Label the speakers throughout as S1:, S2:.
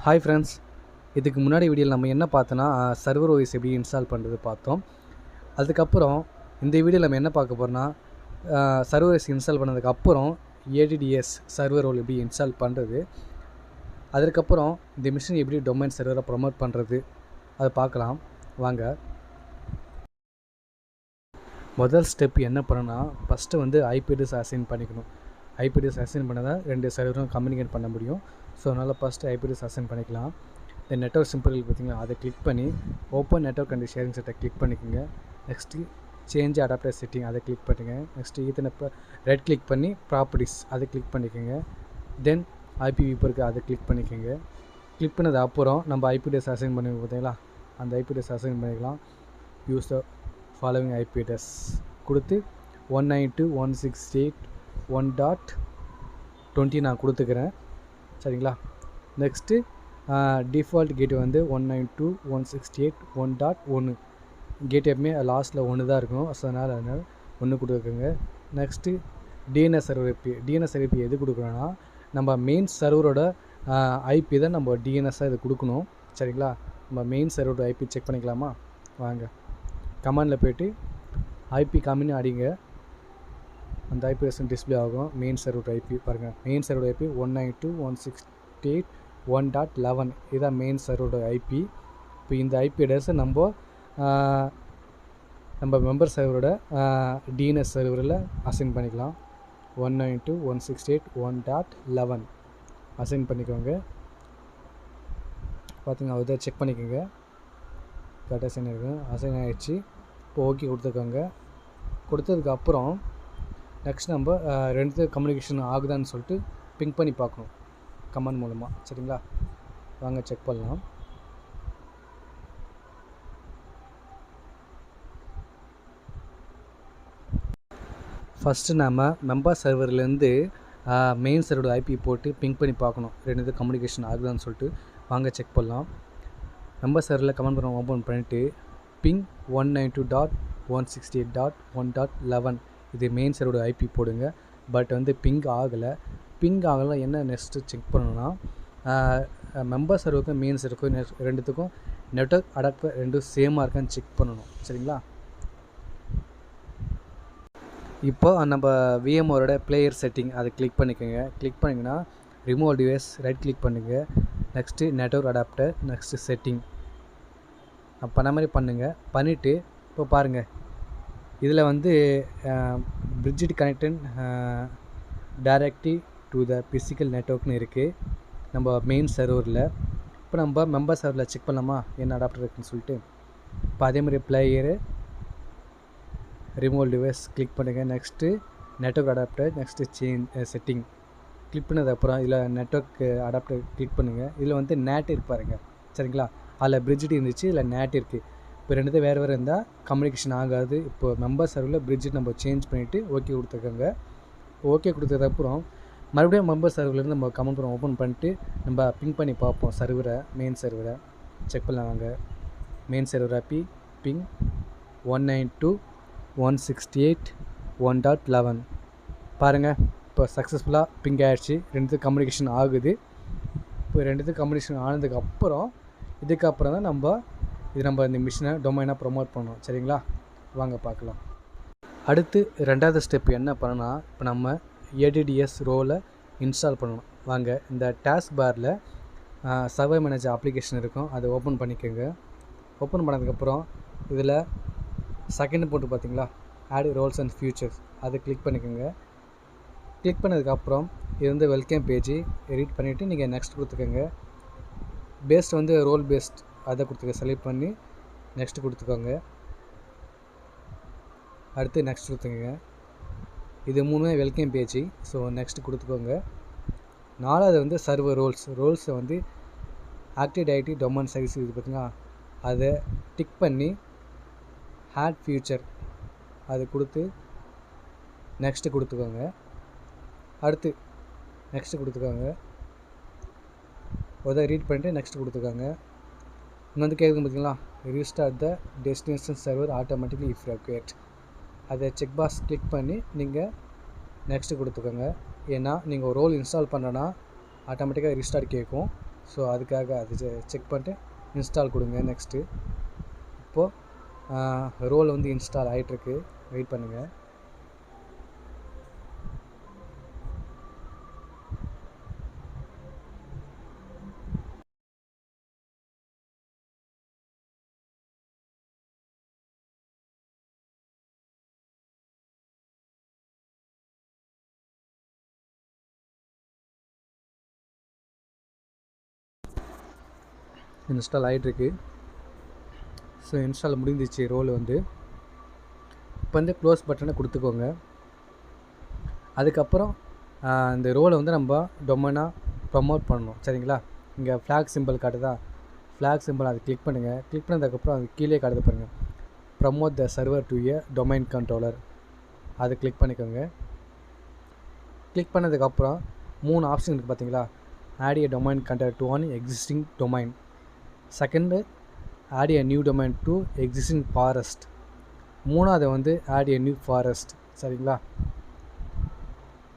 S1: Hi friends, இதுக்கு முன்னாடி வீடியோவில் நம்ம என்ன பார்த்தோன்னா சர்வர் ஓஎஸ் எப்படி இன்ஸ்டால் பண்ணுறது பார்த்தோம். அதுக்கப்புறம் இந்த வீடியோவில் நம்ம என்ன பார்க்க போகிறோன்னா சர்வர் ஓஎஸ் இன்ஸ்டால் பண்ணதுக்கப்புறம் ஏடிடிஎஸ் சர்வர் ரோல் எப்படி இன்ஸ்டால் பண்ணுறது, அதுக்கப்புறம் இந்த மிஷின் எப்படி டொமைன் சர்வரை ப்ரொமோட் பண்ணுறது அதை பார்க்கலாம் வாங்க. முதல் ஸ்டெப் என்ன பண்ணணும்னா ஃபஸ்ட்டு வந்து ஐபி அட்ரஸ் அசைன் பண்ணிக்கணும். ஐபி அட்ரஸ் அசைன் பண்ணால் தான் ரெண்டு சர்வரும் கம்யூனிகேட் பண்ண முடியும். ஸோ அதனால் ஃபஸ்ட்டு ஐபி அட்ரஸ் அசைன் பண்ணிக்கலாம். இந்த நெட்வொர்க் சிம்பிள் பார்த்திங்களா, அதை கிளிக் பண்ணி ஓப்பன் நெட்வொர்க் அண்ட் ஷேரிங் செட்டை கிளிக் பண்ணிக்கோங்க. நெக்ஸ்ட்டு சேஞ்ச் அடாப்டர் செட்டிங் அதை கிளிக் பண்ணுங்கள். நெக்ஸ்ட்டு ஈத்தர்நெட் ரைட் கிளிக் பண்ணி ப்ராப்பர்ட்டிஸ் அதை கிளிக் பண்ணிக்கோங்க. தென் ஐபிவி இருக்குது அதை கிளிக் பண்ணிக்கோங்க. கிளிக் பண்ணது அப்புறம் நம்ம ஐபி அட்ரஸ் அசைன் பண்ணி பார்த்தீங்களா, அந்த ஐபி அட்ரஸ் அசைன் பண்ணிக்கலாம். Use the following IP address கொடுத்து 192.168.1.20 நான் கொடுத்துக்கிறேன், சரிங்களா. நெக்ஸ்ட்டு டிஃபால்ட் கேட் வந்து 192.168.1.1 கேட் எப்பவுமே லாஸ்ட்டில் 1 தான் இருக்கும். ஸோ அதனால் 1 கொடுக்குங்க. நெக்ஸ்ட்டு டிஎன்எஸ் சர்வர் ஐபி எது கொடுக்குறோன்னா நம்ம மெயின் சர்வரோட ஐபி தான் நம்ம டிஎன்எஸ்ஸாக இது கொடுக்கணும், சரிங்களா. நம்ம மெயின் சர்வரோட ஐபி செக் பண்ணிக்கலாமா வாங்க. கமாண்டில் போய்ட்டு ஐபி கம்மின்னு அடிங்க, அந்த ஐபி அட்ரஸ் டிஸ்பிளே ஆகும். மெயின் சர்வர் ஐபி பாருங்கள், மெயின் சர்வர் ஐபி 192.168.1.11 இதுதான் மெயின் சர்வரோட ஐபி. இப்போ இந்த ஐபி அட்ரஸை நம்ம மெம்பர் சர்வரோட டிஎன்எஸ் சர்வரில் அசைன் பண்ணிக்கலாம். 192.168.1.11 அசைன் பண்ணிக்கோங்க. பார்த்துங்க, அதை செக் பண்ணிக்கோங்க, கரெக்டாக அசைன் இருக்குது. அசைன் ஆகிடுச்சு. இப்போ ஓகே கொடுத்துக்கோங்க. கொடுத்ததுக்கப்புறம் நெக்ஸ்ட் நம்ம ரெண்டு கம்யூனிகேஷன் ஆகுதான்னு சொல்லிட்டு பிங்க் பண்ணி பார்க்கணும் கமெண்ட் மூலமாக, சரிங்களா. வாங்க செக் பண்ணலாம். ஃபஸ்ட்டு நம்ம மெம்பர் சர்வர்லேருந்து மெயின் சர்வரோட ஐபி போட்டு பிங்க் பண்ணி பார்க்கணும் ரெண்டு கம்யூனிகேஷன் ஆகுதான்னு சொல்லிட்டு. வாங்க செக் பண்ணலாம். மெம்பர் சர்வரில் கமெண்ட் பண்ண ஓப்பன் பண்ணிவிட்டு பிங் 192.168.1.11 இது மெயின் சர்வரோட ஐபி போடுங்க. பட் வந்து பிங் ஆகலை. என்ன நெக்ஸ்ட்டு செக் பண்ணணும்னா மெம்பர் சர்வருக்கும் மெயின் சர்வருக்கும் ரெண்டுத்துக்கும் நெட்வொர்க் அடாப்டர் ரெண்டும் சேமாக இருக்கான்னு செக் பண்ணணும், சரிங்களா. இப்போ நம்ம விஎம்ஓரோட பிளேயர் செட்டிங் அதை கிளிக் பண்ணிக்கோங்க. கிளிக் பண்ணிங்கன்னா ரிமூவ் டிவைஸ் ரைட் கிளிக் பண்ணுங்கள். Next network adapter, next setting பண்ண மாதிரி பண்ணுங்கள். பண்ணிவிட்டு இப்போ பாருங்கள், இதில் வந்து பிரிட்ஜிட் கனெக்டன் டைரக்ட்லி டு த பிசிக்கல் நெட்வொர்க்னு இருக்குது நம்ம மெயின் சர்வரில். இப்போ நம்ம மெம்பர் சர்வரில் செக் பண்ணலாமா என்ன அடாப்டர் இருக்குதுன்னு சொல்லிட்டு. இப்போ அதேமாதிரி பிளேயரு ரிமோட் டிவைஸ் கிளிக் பண்ணுங்கள். Next network adapter, next setting click பண்ணதுக்கப்புறம் இதில் நெட்வொர்க் அடாப்டர் கிளிக் பண்ணுங்கள். இதில் வந்து நேட் இருக்கு பாருங்கள், சரிங்களா. அதில் பிரிட்ஜிட் இருந்துச்சு, இல்லை நேட் இருக்குது. இப்போ ரெண்டு வேறு இருந்தால் கம்யூனிகேஷன் ஆகாது. இப்போ மெம்பர் சர்வரில் பிரிட்ஜிட் நம்ம சேஞ்ச் பண்ணிவிட்டு ஓகே கொடுத்துருக்காங்க. ஓகே கொடுத்ததுக்கப்புறம் மறுபடியும் மெம்பர் சர்வர்லேருந்து நம்ம கமெண்ட் பண்ண ஓப்பன் பண்ணிட்டு நம்ம பிங் பண்ணி பார்ப்போம் சர்வரை, மெயின் சர்வரை செக் பண்ணலாம் வாங்க. மெயின் சர்வர் ஐபி பிங் 192.168.1.11 பாருங்கள், இப்போ சக்ஸஸ்ஃபுல்லாக பிங் ஆகிடுச்சு. ரெண்டுத்துக்கு கம்யூனிகேஷன் ஆகுது. இப்போ ரெண்டுத்துக்கு கம்யூனிகேஷன் ஆனதுக்கப்புறம் இதுக்கப்புறம் தான் நம்ம இந்த மிஷினை டொமைனாக ப்ரொமோட் பண்ணணும், சரிங்களா. வாங்க பார்க்கலாம். அடுத்து ரெண்டாவது ஸ்டெப் என்ன பண்ணணும்னா இப்போ நம்ம ஏடிடிஎஸ் ரோலை இன்ஸ்டால் பண்ணணும் வாங்க. இந்த டாஸ்க் பாரில் சர்வர் மேனேஜர் அப்ளிகேஷன் இருக்கும், அதை ஓப்பன் பண்ணிக்கோங்க. ஓப்பன் பண்ணதுக்கப்புறம் இதில் செகண்ட் போட்டு பார்த்தீங்களா, ஆட் ரோல்ஸ் அண்ட் ஃபியூச்சர்ஸ் அதை கிளிக் பண்ணிக்கோங்க. கிளிக் பண்ணதுக்கப்புறம் இது வந்து வெல்கம் பேஜ் எடிட் பண்ணிவிட்டு நீங்கள் நெக்ஸ்ட் கொடுத்துக்கோங்க. பேஸ்ட் வந்து ரோல் பேஸ்ட் அதை கொடுத்துக்க செலக்ட் பண்ணி நெக்ஸ்ட் கொடுத்துக்கோங்க. அடுத்து நெக்ஸ்ட் கொடுத்துக்கோங்க. இது மூணுமே வெல்கம் பேஜ், ஸோ நெக்ஸ்ட் கொடுத்துக்கோங்க. நாலாவது வந்து சர்வர் ரோல்ஸை வந்து ஆக்டிவ் டைரக்டரி டொமைன் சர்வீஸ் இது பார்த்திங்களா, அதை டிக் பண்ணி ஆட் ஃபியூச்சர் அது கொடுத்து நெக்ஸ்ட்டு கொடுத்துக்கோங்க. அடுத்து நெக்ஸ்ட்டு கொடுத்துக்கோங்க. அதை ரீட் பண்ணிட்டு நெக்ஸ்ட் கொடுத்துருக்காங்க. இன்னும் வந்து கேட்குது பார்த்தீங்களா, restart the destination server automatically if required அதை செக் பாக்ஸ் கிளிக் பண்ணி நீங்கள் நெக்ஸ்ட்டு கொடுத்துக்கோங்க. ஏன்னா நீங்கள் ஒரு ரோல் இன்ஸ்டால் பண்ணுறோன்னா ஆட்டோமேட்டிக்காக ரீஸ்டார்ட் கேட்கும். ஸோ அதுக்காக அது செக் பண்ணிட்டு இன்ஸ்டால் கொடுங்க. நெக்ஸ்ட்டு இப்போது ரோல் வந்து இன்ஸ்டால் ஆகிட்டுருக்கு, வெயிட் பண்ணுங்கள். இன்ஸ்டால் ஆகிட்டுருக்கு. ஸோ இன்ஸ்டால் முடிஞ்சிச்சு ரோல் வந்து. இப்போ வந்து க்ளோஸ் பட்டனை கொடுத்துக்கோங்க. அதுக்கப்புறம் இந்த ரோலை வந்து நம்ம டொமைனாக ப்ரமோட் பண்ணணும், சரிங்களா? இங்கே ஃப்ளாக் சிம்பிள் காட்டுதா, ஃப்ளாக் சிம்பிள் அதை கிளிக் பண்ணுங்கள். கிளிக் பண்ணதுக்கப்புறம் அது கீழே காட்டுது பாருங்கள், promote the server to a domain controller, அதை கிளிக் பண்ணிக்கோங்க. கிளிக் பண்ணதுக்கப்புறம் 3 ஆப்ஷன் இருக்குது பார்த்தீங்களா? Add a domain controller to one existing domain, second add a new domain to existing forest, மூணாவது வந்து ஆட் எ நியூ ஃபாரஸ்ட், சரிங்களா?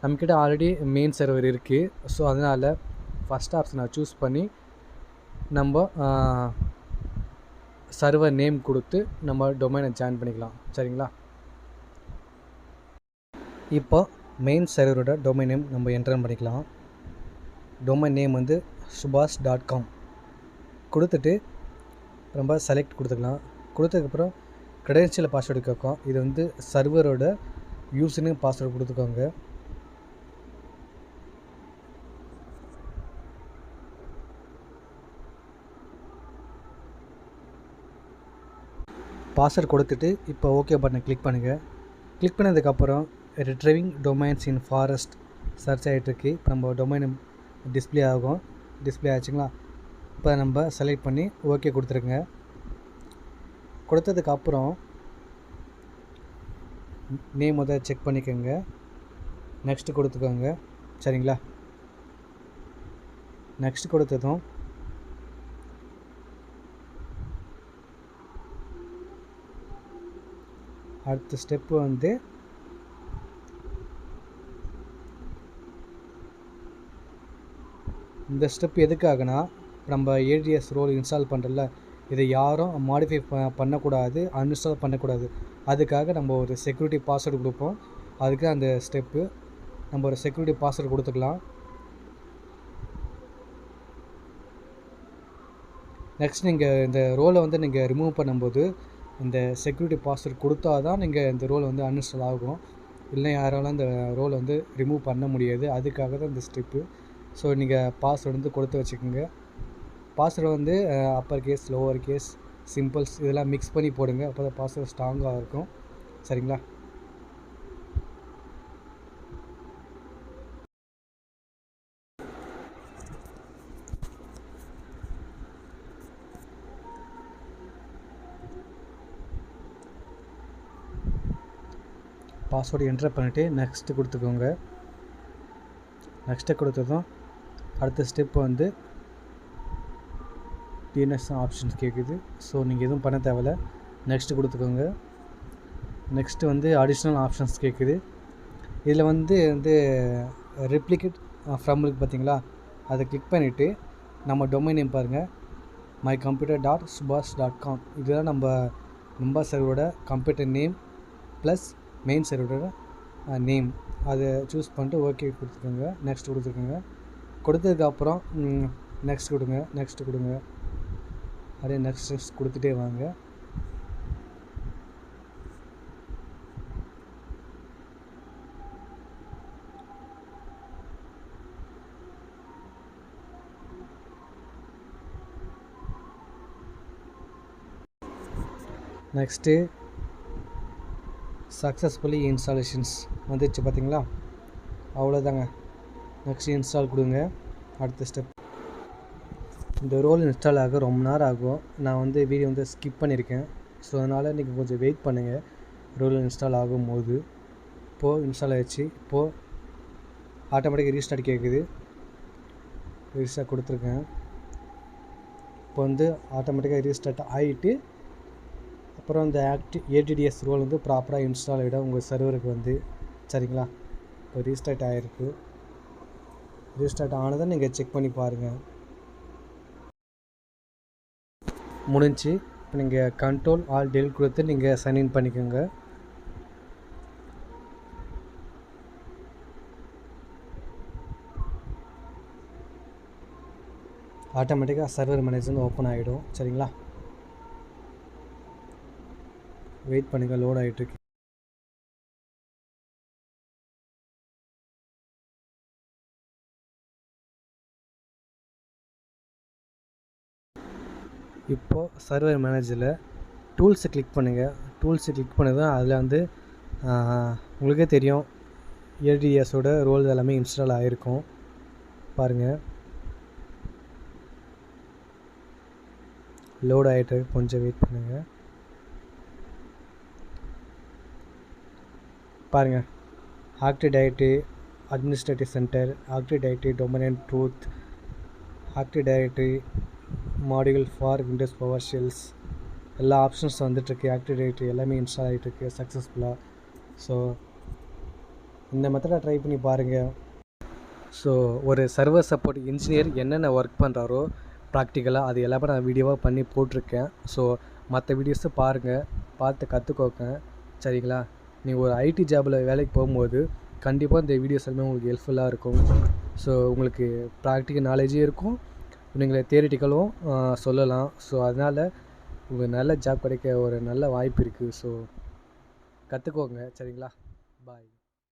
S1: நம்மக்கிட்ட ஆல்ரெடி மெயின் சர்வர் இருக்குது. ஸோ அதனால் ஃபஸ்ட் ஆப்ஷனை சூஸ் பண்ணி நம்ம சர்வர் நேம் கொடுத்து நம்ம டொமைனை ஜாயின் பண்ணிக்கலாம், சரிங்களா? இப்போ மெயின் சர்வரோட டொமைன் நேம் நம்ம என்டர் பண்ணிக்கலாம். டொமைன் நேம் வந்து subhash.com கொடுத்துட்டு நம்ம செலக்ட் கொடுத்துக்கலாம். கொடுத்ததுக்கப்புறம் க்ரெடென்ஷியல் பாஸ்வேர்டு கேட்கும். இது வந்து சர்வரோட யூசர் நேம் பாஸ்வேர்டு கொடுத்துக்கோங்க. பாஸ்வேர்டு கொடுத்துட்டு இப்போ ஓகே பட்டனை கிளிக் பண்ணுங்கள். கிளிக் பண்ணதுக்கப்புறம் ரிட்ரைவிங் டொமைன்ஸ் இன் ஃபாரஸ்ட் சர்ச் ஆகிட்டுருக்கு. இப்போ நம்ம டொமைன் டிஸ்பிளே ஆகும். டிஸ்பிளே ஆச்சுங்களா? இப்போ நம்ம செலக்ட் பண்ணி ஓகே கொடுத்துருங்க. கொடுத்ததுக்கப்புறம் நேம் முதல் செக் பண்ணிக்கோங்க. நெக்ஸ்ட்டு கொடுத்துக்கோங்க, சரிங்களா? நெக்ஸ்ட் கொடுத்ததும் அடுத்த ஸ்டெப்பு வந்து இந்த ஸ்டெப் எதுக்காகனா, நம்ம ஏடிஎஸ் ரோல் இன்ஸ்டால் பண்ணுறல, இதை யாரும் மாடிஃபை பண்ணக்கூடாது, அன்இன்ஸ்டால் பண்ணக்கூடாது. அதுக்காக நம்ம ஒரு செக்யூரிட்டி பாஸ்வேர்டு கொடுப்போம். அதுக்கு அந்த ஸ்டெப்பு நம்ம ஒரு செக்யூரிட்டி பாஸ்வேர்டு கொடுத்துக்கலாம். நெக்ஸ்ட் நீங்கள் இந்த ரோலை வந்து நீங்கள் ரிமூவ் பண்ணும்போது இந்த செக்யூரிட்டி பாஸ்வேர்டு கொடுத்தா தான் நீங்கள் இந்த ரோல் வந்து அன்இன்ஸ்டால் ஆகும். இல்லை யாராலும் இந்த ரோலை வந்து ரிமூவ் பண்ண முடியாது. அதுக்காக தான் இந்த ஸ்டெப்பு. ஸோ நீங்கள் பாஸ்வேர்டு வந்து கொடுத்து வச்சுக்கோங்க. பாஸ்வேர்டு வந்து upper case, lower case, symbols இதெல்லாம் மிக்ஸ் பண்ணி போடுங்க. அப்போ தான் பாஸ்வேர்டு ஸ்ட்ராங்காக இருக்கும், சரிங்களா? பாஸ்வேர்டு என்டர் பண்ணிவிட்டு நெக்ஸ்ட்டு கொடுத்துக்கோங்க. நெக்ஸ்ட்டு கொடுத்ததும் அடுத்த ஸ்டெப் வந்து டிஎன்எஸ் ஆப்ஷன்ஸ் கேட்குது. ஸோ நீங்கள் எதுவும் பண்ண தேவையில்ல, நெக்ஸ்ட்டு கொடுத்துக்கோங்க. நெக்ஸ்ட்டு வந்து அடிஷ்னல் ஆப்ஷன்ஸ் கேட்குது. இதில் வந்து ரெப்ளிகேட் ஃப்ரம் இருக்குது பார்த்தீங்களா, அதை கிளிக் பண்ணிவிட்டு நம்ம டொமைன் நேம் பாருங்கள், mycomputer.subhash.com. இதுதான் நம்ம சர்வரோட கம்ப்யூட்டர் நேம் ப்ளஸ் மெயின் சர்வரோட நேம். அதை சூஸ் பண்ணிட்டு ஓகே கொடுத்துக்கோங்க. நெக்ஸ்ட் கொடுத்துருக்கோங்க. கொடுத்ததுக்கப்புறம் நெக்ஸ்ட் கொடுங்க, நெக்ஸ்ட் கொடுங்க, அப்படியே நெக்ஸ்ட் கொடுத்துட்டே வாங்க. நெக்ஸ்ட்டு சக்ஸஸ்ஃபுல்லி இன்ஸ்டாலேஷன்ஸ் வந்துடுச்சு பார்த்தீங்களா? அவ்வளோதாங்க. நெக்ஸ்ட் இன்ஸ்டால் கொடுங்க. அடுத்த ஸ்டெப், இந்த ரோல் இன்ஸ்டால் ஆக ரொம்ப நேரம் ஆகும். நான் வந்து வீடியோ வந்து ஸ்கிப் பண்ணியிருக்கேன். ஸோ அதனால் நீங்கள் கொஞ்சம் வெயிட் பண்ணுங்கள் ரோல் இன்ஸ்டால் ஆகும்போது. இப்போது இன்ஸ்டால் ஆகிடுச்சு. இப்போது ஆட்டோமேட்டிக்காக ரீஸ்டார்ட் கேட்குது. ரீஸ்டார்ட் கொடுத்துருக்கேன். இப்போ வந்து ஆட்டோமேட்டிக்காக ரீஸ்டார்ட் ஆகிட்டு அப்புறம் இந்த ஏடிடிஎஸ் ரோல் வந்து ப்ராப்பராக இன்ஸ்டால் ஆகிடும் உங்கள் சர்வருக்கு வந்து, சரிங்களா? இப்போ ரீஸ்டார்ட் ஆகிருக்கு. ரீஸ்டார்ட் ஆனதை நீங்கள் செக் பண்ணி பாருங்கள். முடிஞ்சு. இப்போ நீங்கள் கண்ட்ரோல் ஆல் டெலிட் கொடுத்து நீங்கள் சைன்இன் பண்ணிக்கோங்க. ஆட்டோமேட்டிக்காக சர்வர் மேனேஜர் வந்து ஓப்பன் ஆகிடும். சரிங்களா, வெயிட் பண்ணுங்கள், லோட் ஆகிட்டுருக்கு. இப்போது சர்வர் மேனேஜரில் டூல்ஸை கிளிக் பண்ணுங்கள். டூல்ஸை கிளிக் பண்ணதும் அதில் வந்து உங்களுக்கே தெரியும் ஏடிஎஸோட ரோல் எல்லாமே இன்ஸ்டால் ஆகிருக்கும். பாருங்கள், லோட் ஆகிட்டு, கொஞ்சம் வெயிட் பண்ணுங்கள். பாருங்கள், active directory administrative centre, active directory domain and truth, active directory module for Windows power shells, எல்லா ஆப்ஷன்ஸ் வந்துட்டுருக்கு. ஆக்டிவ் டைரக்டரி எல்லாமே இன்ஸ்டால் ஆகிட்டுருக்கு சக்ஸஸ்ஃபுல்லாக. ஸோ இந்த மெத்தடை ட்ரை பண்ணி பாருங்கள். ஸோ ஒரு சர்வர் சப்போர்ட் இன்ஜினியர் என்னென்ன ஒர்க் பண்ணுறாரோ ப்ராக்டிக்கலாக அது எல்லாமே நான் வீடியோவாக பண்ணி போட்டிருக்கேன். ஸோ மற்ற வீடியோஸை பாருங்கள், பார்த்து கற்றுக்கோங்க. சரிங்களா, நீங்கள் ஒரு ஐடி ஜாபில் வேலைக்கு போகும்போது கண்டிப்பாக இந்த வீடியோஸ் எல்லாமே உங்களுக்கு ஹெல்ப்ஃபுல்லாக இருக்கும். ஸோ உங்களுக்கு ப்ராக்டிக்கல் நாலேஜும் இருக்கும், நீங்கள் தியரிட்டிக்கலும் சொல்லலாம். ஸோ அதனால் உங்களுக்கு நல்ல ஜாப் கிடைக்க ஒரு நல்ல வாய்ப்பு இருக்குது. ஸோ கற்றுக்கோங்க. சரிங்களா, பாய்.